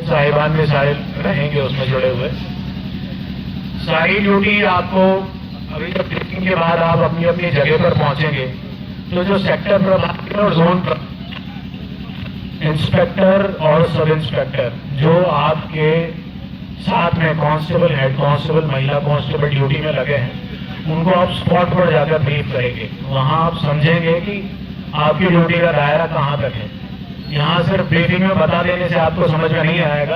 साहिबान भी सारे रहेंगे उसमें जुड़े हुए। सारी ड्यूटी आपको अभी तक ब्रीफिंग के बाद आप अपनी अपनी जगह पर पहुंचेंगे तो जो सेक्टर प्रभारी और जोन इंस्पेक्टर और सब इंस्पेक्टर जो आपके साथ में कांस्टेबल, हेड कांस्टेबल, महिला कांस्टेबल ड्यूटी में लगे हैं उनको आप स्पॉट पर जाकर ब्रीफ करेंगे। वहां आप समझेंगे कि आपकी ड्यूटी का दायरा कहां तक है। यहाँ सिर्फ ब्रीफिंग में बता देने से आपको समझ में नहीं आएगा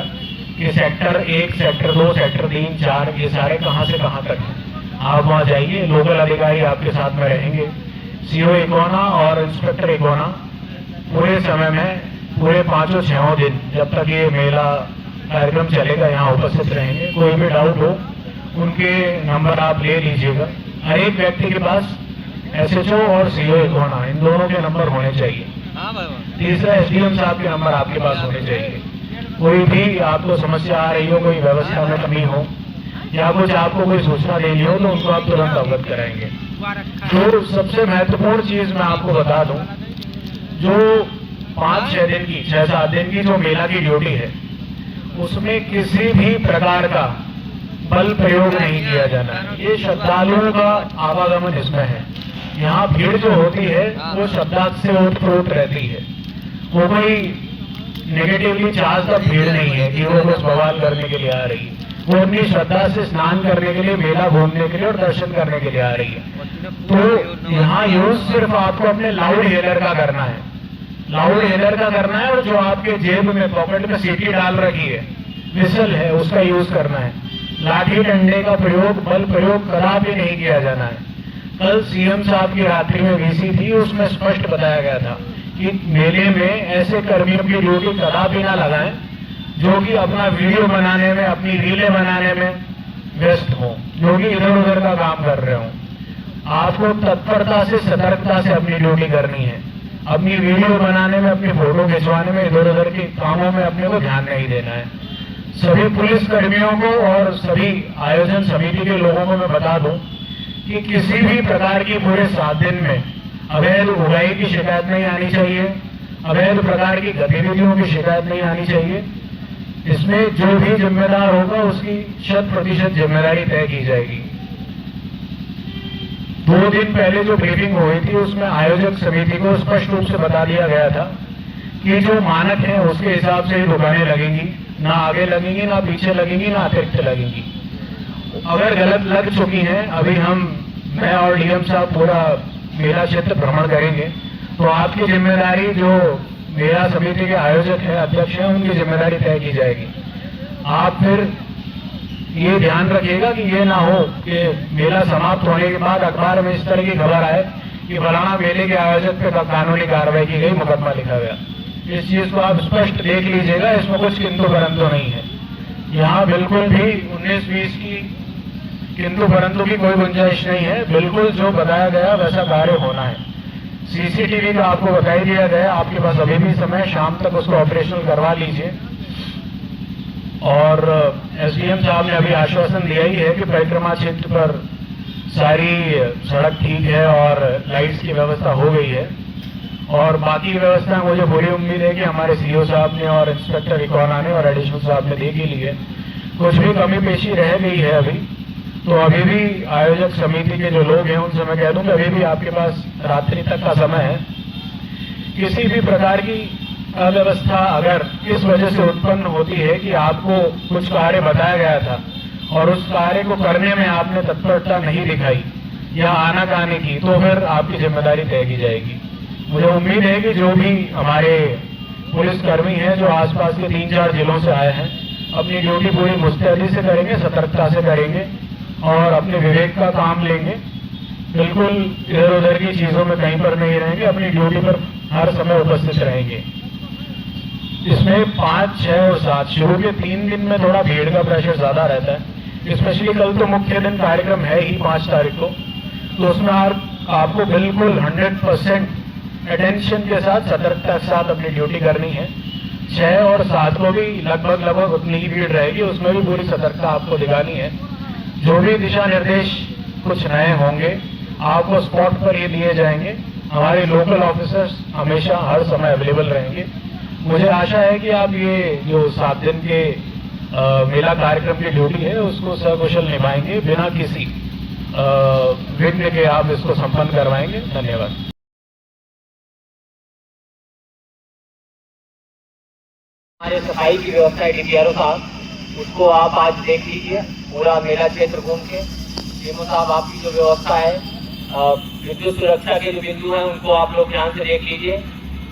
कि सेक्टर 1, सेक्टर 2, सेक्टर 3, 4 ये सारे कहां से कहां तक हैं। आप वहां जाइए, लोकल अधिकारी आपके साथ में रहेंगे, सीओ इकोना और इंस्पेक्टर इकोना पूरे समय में पूरे 5-6 दिन जब तक ये मेला कार्यक्रम चलेगा यहाँ उपस्थित रहेंगे। कोई भी डाउट हो उनके नंबर आप ले लीजिएगा। हर एक व्यक्ति के पास एसएचओ और सीओ इकोना इन दोनों के नंबर होने चाहिए। तीसरा एसडीएम साहब के नंबर आपके पास होने चाहिए। कोई भी आपको समस्या आ रही हो, कोई व्यवस्था में कमी हो या कुछ आपको कोई सूचना देनी हो तो उनको आप तुरंत अवगत कराएंगे। जो सबसे महत्वपूर्ण चीज मैं आपको बता दूं, जो 5-6 दिन की 6-7 दिन की जो मेला की ड्यूटी है उसमें किसी भी प्रकार का बल प्रयोग नहीं किया जाना है। ये श्रद्धालुओं का आवागमन इसमें है। यहाँ भीड़ जो होती है वो श्रद्धा से ओतप्रोत रहती है। वो कोई नेगेटिवली चार्ज भीड़ नहीं है कि वो कुछ बवाल करने के लिए आ रही है। वो अपनी श्रद्धा से स्नान करने के लिए, मेला घूमने के लिए और दर्शन करने के लिए आ रही है। तो यहाँ यूज सिर्फ आपको अपने लाउड हेलर का करना है, लाउड हेलर का करना है। और जो आपके जेब में पॉकेट में सीटी डाल रखी है, विसल है, उसका यूज करना है। लाठी डंडे का प्रयोग, बल प्रयोग कदापि नहीं किया जाना है। कल सीएम साहब की रात्रि में वीसी थी, उसमें स्पष्ट बताया गया था कि मेले में ऐसे कर्मियों की ड्यूटी कदापि ना लगाएं जो कि अपना वीडियो बनाने में, अपनी रीलें बनाने में व्यस्त हो, जो कि इधर उधर का काम कर रहे हो। आपको तत्परता से, सतर्कता से अपनी ड्यूटी करनी है। अपनी वीडियो बनाने में, अपनी फोटो खिंचवाने में, इधर उधर के कामों में अपने को ध्यान नहीं देना है। सभी पुलिस कर्मियों को और सभी आयोजन समिति के लोगों को मैं बता दूं कि किसी भी प्रकार की पूरे 7 दिन में अवैध उगाई की शिकायत नहीं आनी चाहिए, अवैध प्रकार की गतिविधियों की शिकायत नहीं आनी चाहिए। इसमें जो भी जिम्मेदार होगा उसकी 100% जिम्मेदारी तय की जाएगी। 2 दिन पहले जो ब्रीफिंग हुई थी उसमें आयोजक समिति को स्पष्ट रूप से बता दिया गया था कि जो मानक है उसके हिसाब से ही दुकानें लगेंगी, ना आगे लगेंगी, ना पीछे लगेंगी, ना अतिरिक्त लगेंगी। अगर गलत लग चुकी हैं, अभी मैं और डीएम साहब पूरा मेला क्षेत्र भ्रमण करेंगे तो आपकी जिम्मेदारी, जो मेला समिति के आयोजक हैं, अध्यक्ष हैं, उनकी जिम्मेदारी तय की जाएगी। आप फिर ये ध्यान रखिएगा कि ये ना हो कि मेला समाप्त होने के बाद अखबार में इस तरह की खबर आए कि फलाना मेले के आयोजक पे कानूनी कार्रवाई की गई, मुकदमा लिखा गया। इस चीज को आप स्पष्ट देख लीजिएगा, इसमें कुछ किंतु परंतु नहीं है। यहाँ बिल्कुल भी 19-20 की किंतु परंतु की कोई गुंजाइश नहीं है। बिल्कुल जो बताया गया वैसा कार्य होना है। सीसीटीवी का आपको बता ही दिया गया, आपके पास अभी भी समय, शाम तक उसको ऑपरेशनल करवा लीजिए। और एसडीएम साहब ने अभी आश्वासन दिया ही है कि परिक्रमा क्षेत्र पर सारी सड़क ठीक है और लाइट्स की व्यवस्था हो गई है। और बाकी व्यवस्था मुझे पूरी उम्मीद है कि हमारे सीओ साहब ने और इंस्पेक्टर इकोना ने और एडिशनल साहब ने देख ही ली है। कुछ भी कमी पेशी रह गई है अभी, तो अभी भी आयोजक समिति के जो लोग हैं उनसे मैं कह दूं कि अभी भी आपके पास रात्रि तक का समय है। किसी भी प्रकार की अव्यवस्था अगर इस वजह से उत्पन्न होती है कि आपको कुछ कार्य बताया गया था और उस कार्य को करने में आपने तत्परता नहीं दिखाई या आनाकानी की, तो फिर आपकी जिम्मेदारी तय की जाएगी। मुझे उम्मीद है कि जो भी हमारे पुलिसकर्मी हैं जो आसपास के 3-4 जिलों से आए हैं, अपनी ड्यूटी पूरी मुस्तैदी से करेंगे, सतर्कता से करेंगे और अपने विवेक का काम लेंगे। बिल्कुल इधर उधर की चीजों में कहीं पर नहीं रहेंगे, अपनी ड्यूटी पर हर समय उपस्थित रहेंगे। इसमें 5, 6 और 7 शुरू के 3 दिन में थोड़ा भीड़ का प्रेशर ज्यादा रहता है। स्पेशली कल तो मुख्य दिन कार्यक्रम है ही 5 तारीख को, तो उसमें आपको बिल्कुल 100% अटेंशन के साथ, सतर्कता के साथ अपनी ड्यूटी करनी है। 6 और 7 को भी लगभग उतनी ही भीड़ रहेगी, उसमें भी पूरी सतर्कता आपको दिखानी है। जो भी दिशा निर्देश कुछ नए होंगे आपको स्पॉट पर ये दिए जाएंगे। हमारे लोकल ऑफिसर्स हमेशा हर समय अवेलेबल रहेंगे। मुझे आशा है कि आप ये जो 7 दिन के मेला कार्यक्रम की ड्यूटी है उसको सकुशल निभाएंगे, बिना किसी विघ्न के आप इसको संपन्न करवाएंगे। धन्यवाद। हमारे सफाई की व्यवस्था है डीपीआरओ साहब, उसको आप आज देख लीजिए, पूरा मेला क्षेत्र घूम के। डीएमओ साहब, आपकी जो व्यवस्था है, विद्युत सुरक्षा के जो बिंदु हैं उनको आप लोग ध्यान से देख लीजिए।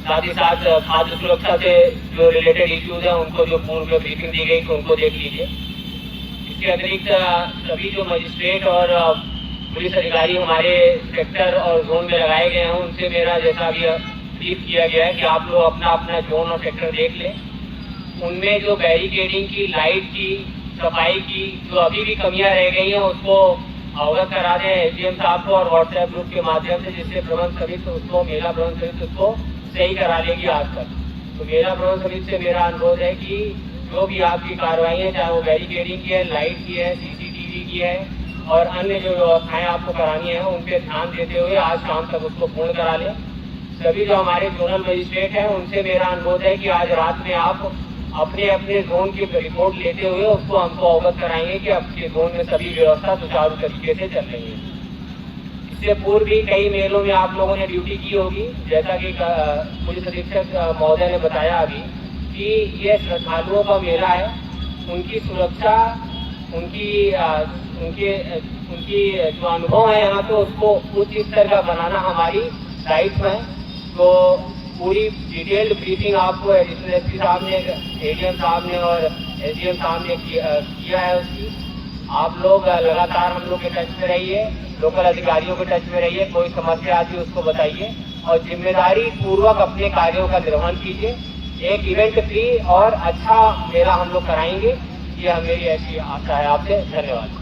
साथ ही साथ खाद्य सुरक्षा से जो रिलेटेड इश्यूज हैं उनको जो पूर्व में ब्रीफिंग दी गई तो उनको देख लीजिए। इसके अतिरिक्त सभी जो मजिस्ट्रेट और पुलिस अधिकारी हमारे सेक्टर और जोन में लगाए गए हैं उनसे मेरा जैसा भी ब्रीफ किया गया है कि आप लोग अपना अपना जोन और सेक्टर देख लें। उनमें जो बैरिकेडिंग की, लाइट की, सफाई की जो अभी भी कमियां रह गई हैं उसको अवगत करा दें एसडीएम साहब को और व्हाट्सएप ग्रुप के माध्यम से, जिससे प्रबंध समिति उसको, मेला प्रबंध समिति उसको सही करा लेगी आज तक। तो मेला प्रबंध समिति से मेरा अनुरोध है कि जो भी आपकी कार्रवाई है, चाहे वो बैरिकेडिंग की है, लाइट की है, सीसीटीवी की है और अन्य जो व्यवस्थाएं आपको करानी है उन पर ध्यान देते हुए आज शाम तक उसको पूर्ण करा लें। सभी जो हमारे जोनल मजिस्ट्रेट हैं उनसे मेरा अनुरोध है कि आज रात में आप अपने अपने जोन की रिपोर्ट लेते हुए उसको हमको अवगत कराएंगे कि आपके जोन में सभी व्यवस्था सुचारू तरीके से चल रही है। इससे पूर्व भी कई मेलों में आप लोगों ने ड्यूटी की होगी, जैसा कि पुलिस अधीक्षक महोदय ने बताया अभी कि ये श्रद्धालुओं का मेला है, उनकी सुरक्षा, उनकी जो अनुभव है यहाँ पे उसको उच्च स्तर का बनाना हमारी दायित्व है। तो पूरी डिटेल्ड ब्रीफिंग आपको एडिशनल एसपी साहब ने, एडीएम साहब ने और एसडीएम साहब ने किया है उसकी। आप लोग लगातार हम लोग के टच में रहिए, लोकल अधिकारियों के टच में रहिए, कोई समस्या आती है उसको बताइए और जिम्मेदारी पूर्वक अपने कार्यों का निर्वहन कीजिए। एक इवेंट फ्री और अच्छा मेला हम लोग कराएंगे, ये मेरी ऐसी आशा है आपसे। धन्यवाद।